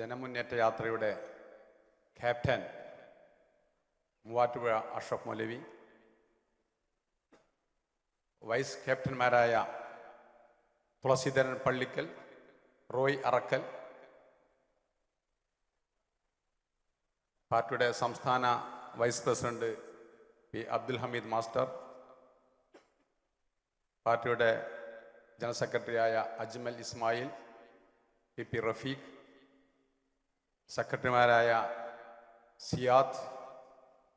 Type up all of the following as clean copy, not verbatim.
ജനമുന്നേറ്റ യാത്രയുടെ captain Muvattupuzha Ashraf Moulavi, vice ക്യാപ്റ്റന്മാരായ Thulaseedharan Pallikkal, Roy Arackal, പാർട്ടിയുടെ സംസ്ഥാന vice president P Abdul Hameed master, പാർട്ടിയുടെ ജനറൽ സെക്രട്ടറിയായ അജ്മൽ ഇസ്മായിൽ, പി റഫീഖ്, സെക്രട്ടറിമാരായ സിയാദ്,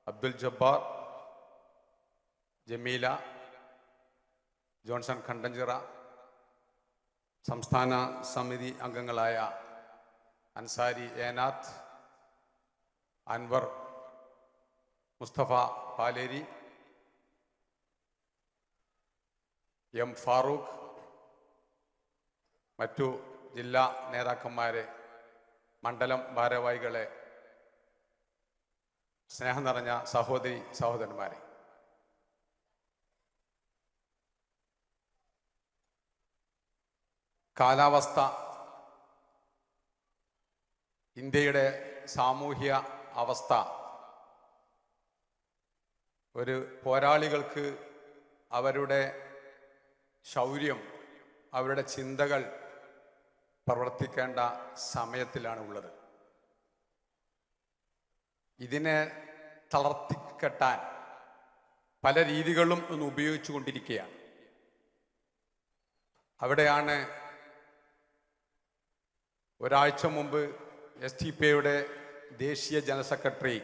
അബ്ദുൽ ജബ്ബാർ, ജമീല, ജോൺസൺ കണ്ടഞ്ചിറ, സംസ്ഥാന സമിതി അംഗങ്ങളായ അൻസാരി ഏനാത്ത്, അൻവർ മുസ്തഫ പാലേരി, എം ഫാറൂഖ്, മറ്റു ജില്ലാ നേതാക്കന്മാരെ, മണ്ഡലം ഭാരവാഹികളെ, സ്നേഹം നിറഞ്ഞ സഹോദരി സഹോദരന്മാരെ, കാലാവസ്ഥ ഇന്ത്യയുടെ സാമൂഹ്യ അവസ്ഥ ഒരു പോരാളികൾക്ക് അവരുടെ ശൗര്യം, അവരുടെ ചിന്തകൾ പ്രവർത്തിക്കേണ്ട സമയത്തിലാണ് ഉള്ളത്. ഇതിനെ തളർത്തിക്കെട്ടാൻ പല രീതികളും ഒന്ന് ഉപയോഗിച്ചു കൊണ്ടിരിക്കുകയാണ്. അവിടെയാണ് ഒരാഴ്ച മുമ്പ് SDPയുടെ ദേശീയ ജനറൽ സെക്രട്ടറി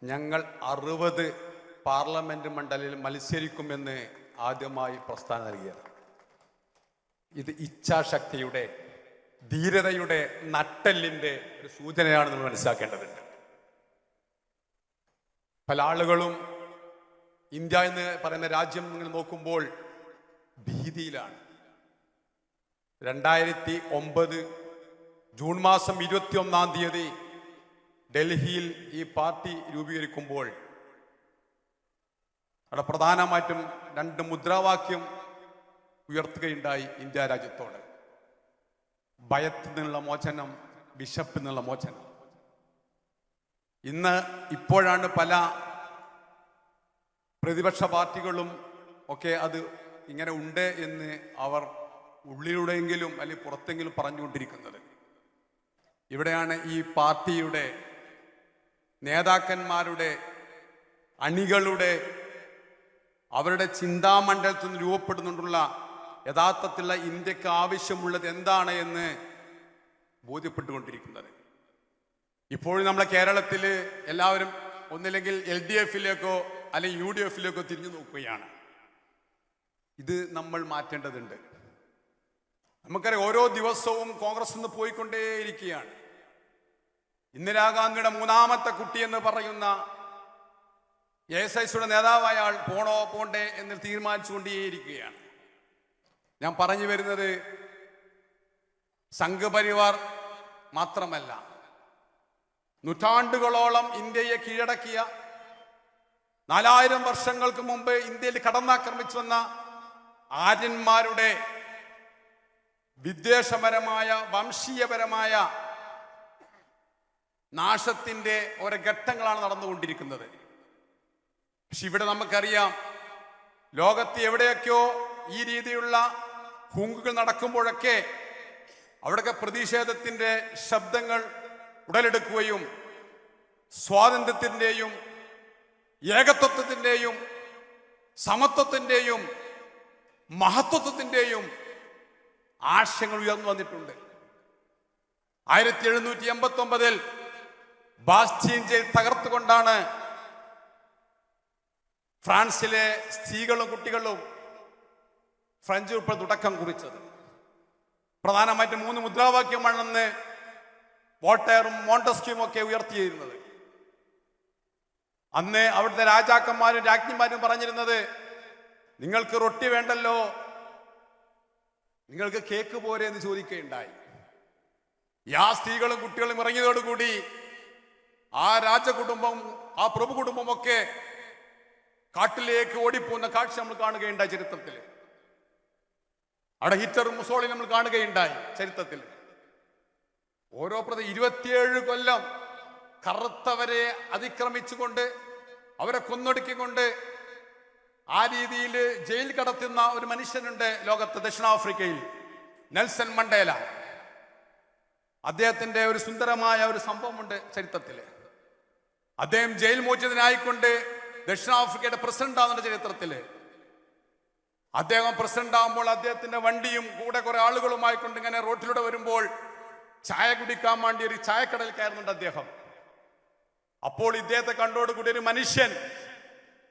ഞങ്ങൾ 60 പാർലമെന്റ് മണ്ഡലത്തിൽ മത്സരിക്കുമെന്ന് ആദ്യമായി പ്രസ്താവന നൽകിയത്. ഇത് ഇച്ഛാശക്തിയുടെ, ധീരതയുടെ, നട്ടെല്ലിൻ്റെ ഒരു സൂചനയാണെന്ന് നമ്മൾ മനസ്സിലാക്കേണ്ടതുണ്ട്. പല ആളുകളും ഇന്ത്യ എന്ന് പറയുന്ന രാജ്യം നിങ്ങൾ നോക്കുമ്പോൾ ഭീതിയിലാണ്. 2009 ജൂൺ മാസം 21-ാം തീയതി ഡൽഹിയിൽ ഈ പാർട്ടി രൂപീകരിക്കുമ്പോൾ അവിടെ പ്രധാനമായിട്ടും 2 മുദ്രാവാക്യം ഉയർത്തുകയുണ്ടായി ഇന്ത്യ രാജ്യത്തോട്: ഭയത്തിൽ നിന്നുള്ള മോചനം, വിശപ്പിൽ നിന്നുള്ള മോചനം. ഇപ്പോഴാണ് പല പ്രതിപക്ഷ പാർട്ടികളും ഒക്കെ അത് ഇങ്ങനെ ഉണ്ട് എന്ന് അവർ ഉള്ളിലൂടെയെങ്കിലും അല്ലെങ്കിൽ പുറത്തെങ്കിലും പറഞ്ഞുകൊണ്ടിരിക്കുന്നത്. ഇവിടെയാണ് ഈ പാർട്ടിയുടെ നേതാക്കന്മാരുടെ, അണികളുടെ, അവരുടെ ചിന്താമണ്ഡലത്തിൽ നിന്ന് രൂപപ്പെടുന്നുണ്ടുള്ള യഥാർത്ഥത്തിലുള്ള ഇന്ത്യക്ക് ആവശ്യമുള്ളത് എന്താണ് എന്ന് ബോധ്യപ്പെട്ടുകൊണ്ടിരിക്കുന്നത്. ഇപ്പോഴും നമ്മളെ കേരളത്തിൽ എല്ലാവരും ഒന്നില്ലെങ്കിൽ LDFിലേക്കോ അല്ലെങ്കിൽ UDFിലേക്കോ തിരിഞ്ഞു നോക്കുകയാണ്. ഇത് നമ്മൾ മാറ്റേണ്ടതുണ്ട്. നമുക്കറിയാം, ഓരോ ദിവസവും കോൺഗ്രസ് നിന്ന് പോയിക്കൊണ്ടേയിരിക്കുകയാണ്. ഇന്ദിരാഗാന്ധിയുടെ 3ാമത്തെ കുട്ടി എന്ന് പറയുന്ന AICIയുടെ നേതാവായ ആൾ പോണോ പോണ്ടേ എന്ന് തീരുമാനിച്ചുകൊണ്ടേയിരിക്കുകയാണ്. ഞാൻ പറഞ്ഞു വരുന്നത് സംഘപരിവാർ മാത്രമല്ല, നൂറ്റാണ്ടുകളോളം ഇന്ത്യയെ കീഴടക്കിയ, 4000 വർഷങ്ങൾക്ക് മുമ്പ് ഇന്ത്യയിൽ കടന്നാക്രമിച്ചു വന്ന ആര്യന്മാരുടെ വിദ്വേഷപരമായ, വംശീയപരമായ നാശത്തിന്റെ ഓരോ ഘട്ടങ്ങളാണ് നടന്നുകൊണ്ടിരിക്കുന്നത്. പക്ഷെ ഇവിടെ നമുക്കറിയാം, ലോകത്ത് എവിടെയൊക്കെയോ ഈ രീതിയിലുള്ള ഹുങ്കുകൾ നടക്കുമ്പോഴൊക്കെ അവിടെയൊക്കെ പ്രതിഷേധത്തിന്റെ ശബ്ദങ്ങൾ ഉടലെടുക്കുകയും സ്വാതന്ത്ര്യത്തിൻ്റെയും ഏകത്വത്തിൻ്റെയും സമത്വത്തിൻ്റെയും മഹത്വത്തിൻ്റെയും ആശയങ്ങൾ ഉയർന്നു വന്നിട്ടുണ്ട്. 1789 ബാസ്റ്റീൻ ജയിൽ തകർത്തുകൊണ്ടാണ് ഫ്രാൻസിലെ സ്ത്രീകളും കുട്ടികളും ഫ്രഞ്ച് ഉൾപ്പെടെ തുടക്കം കുറിച്ചത്. പ്രധാനമായിട്ടും 3 മുദ്രാവാക്യമാണെന്ന് വോൾട്ടയറും മോണ്ടസ്ക്യൂവും ഒക്കെ ഉയർത്തിയിരുന്നത്. അന്ന് അവിടുത്തെ രാജാക്കന്മാരും രാജ്ഞിമാരും പറഞ്ഞിരുന്നത്, നിങ്ങൾക്ക് റൊട്ടി വേണ്ടല്ലോ, നിങ്ങൾക്ക് കേക്ക് പോരെ എന്ന് ചോദിക്കുകയുണ്ടായി. ആ സ്ത്രീകളും കുട്ടികളും ഇറങ്ങിയതോടുകൂടി ആ രാജകുടുംബം, ആ പ്രഭു കുടുംബമൊക്കെ കാട്ടിലേക്ക് ഓടിപ്പോകുന്ന കാഴ്ച നമ്മൾ കാണുകയുണ്ടായി ചരിത്രത്തിൽ. അവിടെ ഹിറ്റ്ലറും മുസോളിനും നമ്മൾ കാണുകയുണ്ടായി ചരിത്രത്തിൽ. ഓരോ 27 കൊല്ലം കറുത്തവരെ അതിക്രമിച്ചുകൊണ്ട് അവരെ കൊന്നൊടുക്കിക്കൊണ്ട് ആ രീതിയിൽ ജയിൽ കടത്തുന്ന ഒരു മനുഷ്യനുണ്ട് ലോകത്ത്, ദക്ഷിണാഫ്രിക്കയിൽ, നെൽസൺ മണ്ടേല. അദ്ദേഹത്തിന്റെ ഒരു സുന്ദരമായ ഒരു സംഭവമുണ്ട് ചരിത്രത്തില്. അദ്ദേഹം ജയിൽ മോചിതനായിക്കൊണ്ട് ദക്ഷിണാഫ്രിക്കയുടെ പ്രസിഡന്റ് ആകുന്ന ചരിത്രത്തില്. അദ്ദേഹം പ്രസിഡന്റ് ആകുമ്പോൾ അദ്ദേഹത്തിന്റെ വണ്ടിയും കൂടെ കുറെ ആളുകളുമായിക്കൊണ്ട് ഇങ്ങനെ റോഡിലൂടെ വരുമ്പോൾ ചായ കുടിക്കാൻ വേണ്ടി ഒരു ചായക്കടയിൽ കയറുന്നുണ്ട് അദ്ദേഹം. അപ്പോൾ ഇദ്ദേഹത്തെ കണ്ടോടുകൂടി ഒരു മനുഷ്യൻ,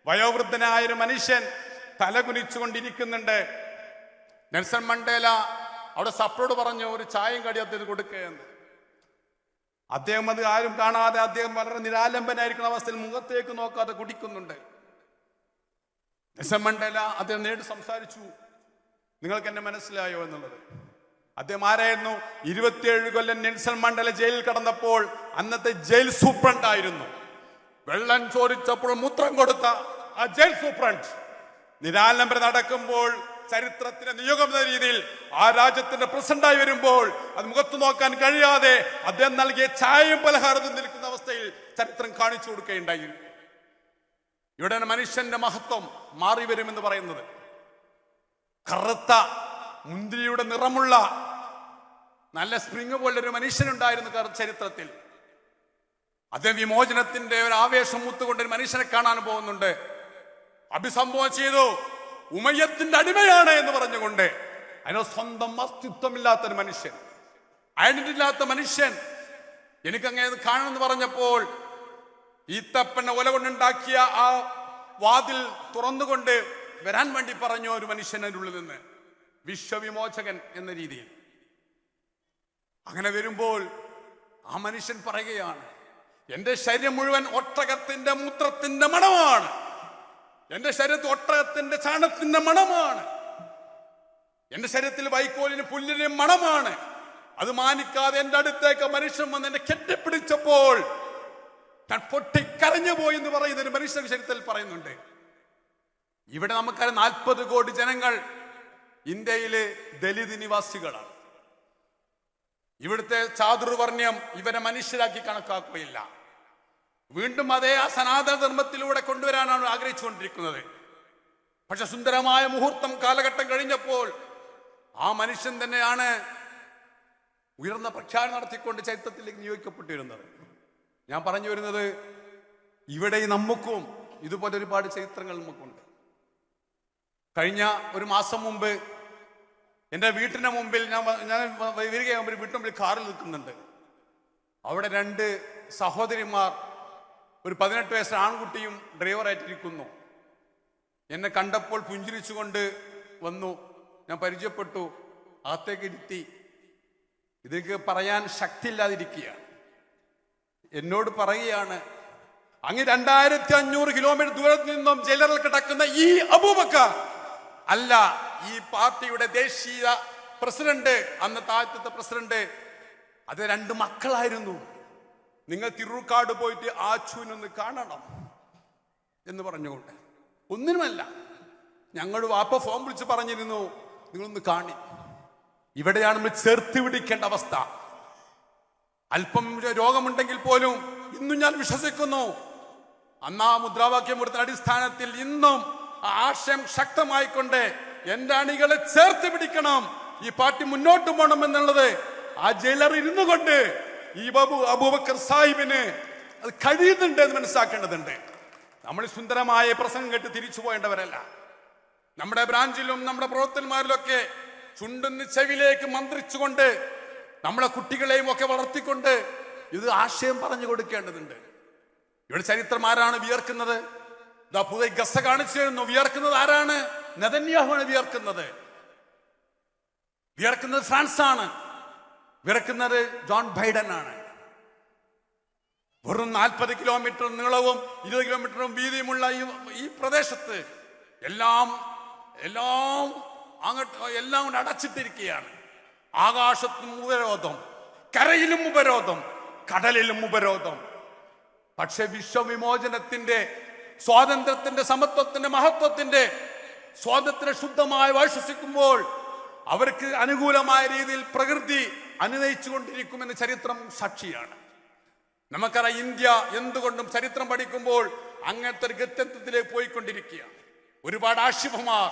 വയോവൃദ്ധനായ ഒരു മനുഷ്യൻ തലകുനിച്ചുകൊണ്ടിരിക്കുന്നുണ്ട്. നെൽസൺ മണ്ടേല അവിടെ സപ്രോട് പറഞ്ഞു ഒരു ചായയും കടി അദ്ദേഹം കൊടുക്കുകയെന്ന്. അദ്ദേഹം അത് ആരും കാണാതെ അദ്ദേഹം വളരെ നിരാലംബനായിരിക്കുന്ന അവസ്ഥയിൽ മുഖത്തേക്ക് നോക്കാതെ കുടിക്കുന്നുണ്ട്. നെൽസൺ മണ്ടേല അദ്ദേഹം നേരിട്ട് സംസാരിച്ചു, നിങ്ങൾക്ക് എന്നെ മനസ്സിലായോ എന്നുള്ളത്. അദ്ദേഹം ആരായിരുന്നു? 27 കൊല്ലം നെൽസൺ മണ്ടേല ജയിലിൽ കടന്നപ്പോൾ അന്നത്തെ ജയിൽ സൂപ്രണ്ട് ആയിരുന്നു. വെള്ളം ചോദിച്ചപ്പോൾ മൂത്രം കൊടുത്ത ആ ജയിൽ സൂപ്രണ്ട് നിരാലംബരം നടക്കുമ്പോൾ ചരിത്രത്തിന്റെ നിയോഗം എന്ന രീതിയിൽ ആ രാജ്യത്തിന്റെ പ്രസിഡന്റായി വരുമ്പോൾ അത് മുഖത്ത് നോക്കാൻ കഴിയാതെ അദ്ദേഹം നൽകിയ ചായയും പലഹാരവും നിൽക്കുന്ന അവസ്ഥയിൽ ചരിത്രം കാണിച്ചു കൊടുക്കുകയുണ്ടായി. ഇവിടെ മനുഷ്യന്റെ മഹത്വം മാറി വരുമെന്ന് പറയുന്നത്. കറുത്ത മുന്തിരിയുടെ നിറമുള്ള നല്ല സ്പ്രിങ് പോലൊരു മനുഷ്യനുണ്ടായിരുന്നു ചരിത്രത്തിൽ. അദ്ദേഹം വിമോചനത്തിന്റെ ഒരു ആവേശം മൂത്തുകൊണ്ട് ഒരു മനുഷ്യനെ കാണാൻ പോകുന്നുണ്ട്. അഭിസംബോധന ചെയ്തു, ഉമയ്യത്തിന്റെ അടിമയാണ് എന്ന് പറഞ്ഞുകൊണ്ട്. അതിന് സ്വന്തം അസ്തിത്വമില്ലാത്തൊരു മനുഷ്യൻ, ഐഡന്റിറ്റി ഇല്ലാത്ത മനുഷ്യൻ. എനിക്കങ്ങനെ കാണണമെന്ന് പറഞ്ഞപ്പോൾ ഈത്തപ്പനെ ഒല കൊണ്ടുണ്ടാക്കിയ ആ വാതിൽ തുറന്നുകൊണ്ട് വരാൻ വേണ്ടി പറഞ്ഞു ഒരു മനുഷ്യൻ അതിൻ്റെ ഉള്ളിൽ നിന്ന്, വിശ്വവിമോചകൻ എന്ന രീതിയിൽ. അങ്ങനെ വരുമ്പോൾ ആ മനുഷ്യൻ പറയുകയാണ്, എന്റെ ശരീരം മുഴുവൻ ഒട്ടകത്തിന്റെ മൂത്രത്തിന്റെ മണമാണ്, എന്റെ ശരീരത്തിൽ ഒട്ടകത്തിന്റെ ചാണത്തിന്റെ മണമാണ്, എന്റെ ശരീരത്തിൽ വൈക്കോലിന് പുല്ലിന് മണമാണ്. അത് മാനിക്കാതെ എന്റെ അടുത്തേക്ക് മനുഷ്യൻ വന്ന് എന്നെ കെട്ടിപ്പിടിച്ചപ്പോൾ ഞാൻ പൊട്ടിക്കരഞ്ഞു പോയി എന്ന് പറയുന്ന ഒരു മനുഷ്യ ചരിത്രത്തിൽ പറയുന്നുണ്ട്. ഇവിടെ നമുക്കറിയാം 40 കോടി ജനങ്ങൾ ഇന്ത്യയിലെ ദലിത് നിവാസികളാണ്. ഇവിടുത്തെ ചാതുർവർണ്ണ്യം ഇവരെ മനുഷ്യരാക്കി കണക്കാക്കുകയില്ല. വീണ്ടും അതേ ആ സനാതന ധർമ്മത്തിലൂടെ കൊണ്ടുവരാനാണ് ആഗ്രഹിച്ചുകൊണ്ടിരിക്കുന്നത്. പക്ഷെ സുന്ദരമായ മുഹൂർത്തം കാലഘട്ടം കഴിഞ്ഞപ്പോൾ ആ മനുഷ്യൻ തന്നെയാണ് ഉയർന്ന പ്രഖ്യാപനം നടത്തിക്കൊണ്ട് ചരിത്രത്തിലേക്ക് നിയോഗിക്കപ്പെട്ടിരുന്നത്. ഞാൻ പറഞ്ഞു വരുന്നത്, ഇവിടെ നമുക്കും ഇതുപോലെ ഒരുപാട് ചരിത്രങ്ങൾ നമുക്കുണ്ട്. കഴിഞ്ഞ ഒരു മാസം മുമ്പ് എൻ്റെ വീട്ടിന്റെ മുമ്പിൽ ഞാൻ വരികയാകുമ്പോൾ വീട്ടിന് മുമ്പിൽ കാറിൽ നിൽക്കുന്നുണ്ട്. അവിടെ 2 സഹോദരിമാർ, ഒരു 18 വയസ്സുള്ള ആൺകുട്ടിയും ഡ്രൈവറായിട്ടിരിക്കുന്നു. എന്നെ കണ്ടപ്പോൾ പുഞ്ചിരിച്ചുകൊണ്ട് വന്നു. ഞാൻ പരിചയപ്പെട്ടു, അകത്തേക്ക് ഇരുത്തി. ഇതൊക്കെ പറയാൻ ശക്തിയില്ലാതിരിക്കുകയാണ്. എന്നോട് പറയുകയാണ്, അങ്ങ് 2500 കിലോമീറ്റർ ദൂരത്ത് നിന്നും ജയിലറിൽ കിടക്കുന്ന ഈ അബൂബക്കർ അല്ല ഈ പാർട്ടിയുടെ ദേശീയ പ്രസിഡന്റ്, അന്നത്തെ ആദ്യത്തെ പ്രസിഡന്റ്. അത് 2 മക്കളായിരുന്നു. നിങ്ങൾ തിരുക്കാട് പോയിട്ട് ആച്ചുവിനൊന്ന് കാണണം എന്ന് പറഞ്ഞുകൊണ്ട്. ഒന്നിനുമല്ല, ഞങ്ങൾ വാപ്പ ഫോൺ വിളിച്ച് പറഞ്ഞിരുന്നു, നിങ്ങളൊന്ന് കാണി. ഇവിടെയാണ് നമ്മൾ ചേർത്ത് പിടിക്കേണ്ട അവസ്ഥ. അല്പം രോഗമുണ്ടെങ്കിൽ പോലും ഇന്നും ഞാൻ വിശ്വസിക്കുന്നു, അന്നാ മുദ്രാവാക്യം കൊടുത്ത അടിസ്ഥാനത്തിൽ ഇന്നും ആശയം ശക്തമായിക്കൊണ്ട് എന്റെ അണികളെ ചേർത്ത് പിടിക്കണം, ഈ പാർട്ടി മുന്നോട്ട് പോകണം എന്നുള്ളത് ആ ജയിലർ ഇരുന്നു കൊണ്ട് ഈ അബൂബക്കർ സാഹിബിന് അത് കഴിയുന്നുണ്ട് എന്ന് മനസ്സിലാക്കേണ്ടതുണ്ട്. നമ്മൾ സുന്ദരമായ പ്രസംഗം കേട്ട് തിരിച്ചു പോയേണ്ടവരല്ല. നമ്മുടെ ബ്രാഞ്ചിലും നമ്മുടെ പ്രവർത്തകന്മാരിലൊക്കെ ചുണ്ടിന് ചെവിലേക്ക് മന്ത്രിച്ചുകൊണ്ട് നമ്മളെ കുട്ടികളെയും ഒക്കെ വളർത്തിക്കൊണ്ട് ഇത് ആശയം പറഞ്ഞു കൊടുക്കേണ്ടതുണ്ട്. ഇവിടെ ചരിത്രം ആരാണ് വിയർക്കുന്നത്? പുതിയ ഗസ കാണിച്ചു തരുന്നു. വിയർക്കുന്നത് ആരാണ്? നെതന്യാഹുവാണ് വിയർക്കുന്നത്. വിയർക്കുന്നത് ഫ്രാൻസ് ആണ്. വിയർക്കുന്നത് ജോൺ ബൈഡൻ ആണ്. വെറും 40 കിലോമീറ്റർ നീളവും 20 കിലോമീറ്ററും വീതിയുമുള്ള ഈ പ്രദേശത്ത് എല്ലാം കൊണ്ട് അടച്ചിട്ടിരിക്കുകയാണ്. ആകാശത്തും ഉപരോധം, കരയിലും ഉപരോധം, കടലിലും ഉപരോധം. പക്ഷെ വിശ്വവിമോചനത്തിന്റെ, സ്വാതന്ത്ര്യത്തിന്റെ, സമത്വത്തിന്റെ, മഹത്വത്തിന്റെ, സ്വാതന്ത്ര്യ ശുദ്ധമായി വിശ്വസിക്കുമ്പോൾ അവർക്ക് അനുകൂലമായ രീതിയിൽ പ്രകൃതി അനുനയിച്ചുകൊണ്ടിരിക്കുമെന്ന് ചരിത്രം സാക്ഷിയാണ്. നമുക്കറിയാം, ഇന്ത്യ എന്തുകൊണ്ടും ചരിത്രം പഠിക്കുമ്പോൾ അങ്ങനത്തെ ഒരു ഗത്യന്തത്തിലേക്ക് പോയിക്കൊണ്ടിരിക്കുകയാണ്. ഒരുപാട് ആശിഫമാർ,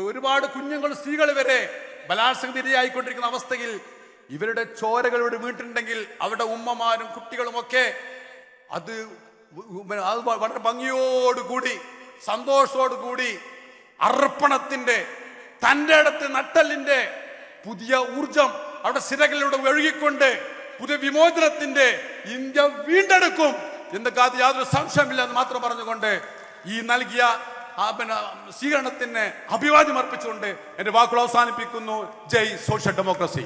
ഒരുപാട് കുഞ്ഞുങ്ങൾ, സ്ത്രീകൾ വരെ ബലാത്സംഗത്തിരയായിക്കൊണ്ടിരിക്കുന്ന അവസ്ഥയിൽ ഇവരുടെ ചോരകളോട് വീട്ടിട്ടുണ്ടെങ്കിൽ അവരുടെ ഉമ്മമാരും കുട്ടികളുമൊക്കെ അത് വളരെ ഭംഗിയോടുകൂടി സന്തോഷത്തോടുകൂടി അർപ്പണത്തിന്റെ, തൻ്റെ അടുത്ത് നട്ടലിന്റെ പുതിയ ഊർജം അവിടെ സിരകളിലൂടെ ഒഴുകിക്കൊണ്ട് പുതിയ വിമോചനത്തിന്റെ ഇന്ത്യ വീണ്ടെടുക്കും എന്ന് യാതൊരു സംശയമില്ല എന്ന് മാത്രം പറഞ്ഞുകൊണ്ട് ഈ നൽകിയ സ്വീകരണത്തിന് അഭിവാദ്യം അർപ്പിച്ചുകൊണ്ട് എന്റെ വാക്കുകൾ അവസാനിപ്പിക്കുന്നു. ജയ് സോഷ്യൽ ഡെമോക്രസി.